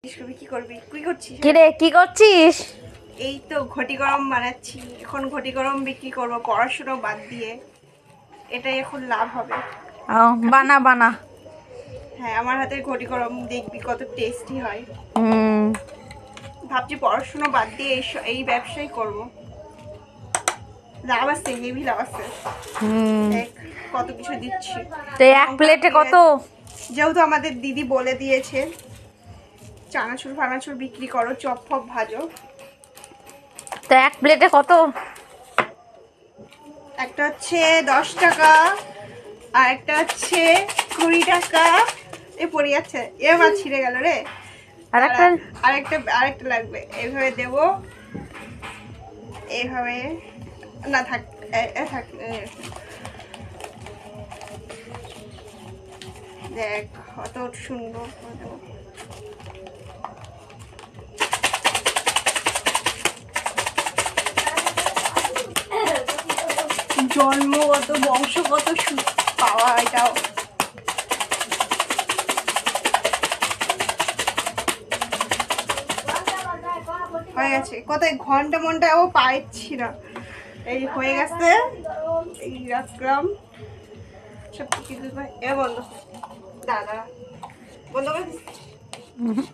কি করবি? কি করছিস? কিরে কি করছিস? এই তো ঘটি গরম বানাচ্ছি। এখন ঘটি গরম বিক্রি করব পড়াশোনা বাদ দিয়ে। এটাই এখন লাভ হবে। বানা বানা। হ্যাঁ, আমার হাতের ঘটি গরম দেখবি কত টেস্টি হয়। হুম। ভাবছি পড়াশোনা বাদ দিয়ে এই ব্যবসাই করব। লাভ আছে, হেভি লাভ আছে। দেখ কত কিছু দিচ্ছি। তো এক প্লেটে কত? যেহেতু আমাদের দিদি বলে দিয়েছে চানাচুর ফানাচুর বিক্রি করো, চপ ফপ ভাজো। তো এক প্লেটে কত? একটা হচ্ছে 10 টাকা, আর একটা হচ্ছে 20 টাকা। এ পড়ে যাচ্ছে, এ মাছ ছিঁড়ে গেল রে। আরেকটা লাগবে। এইভাবে দেব, এইভাবে না থাক থাক। দেখ কত সুন্দর করে দেবো। জন্মগত বংশগত পাওয়া এটাও। হয়ে গেছে। কোথায় ঘন্টা মন্টাও পাইছি না। এই হয়ে গেছে, এই রাখলাম সব কিছু। এ বন্ধ, দাদা বন্ধ করে দিচ্ছি।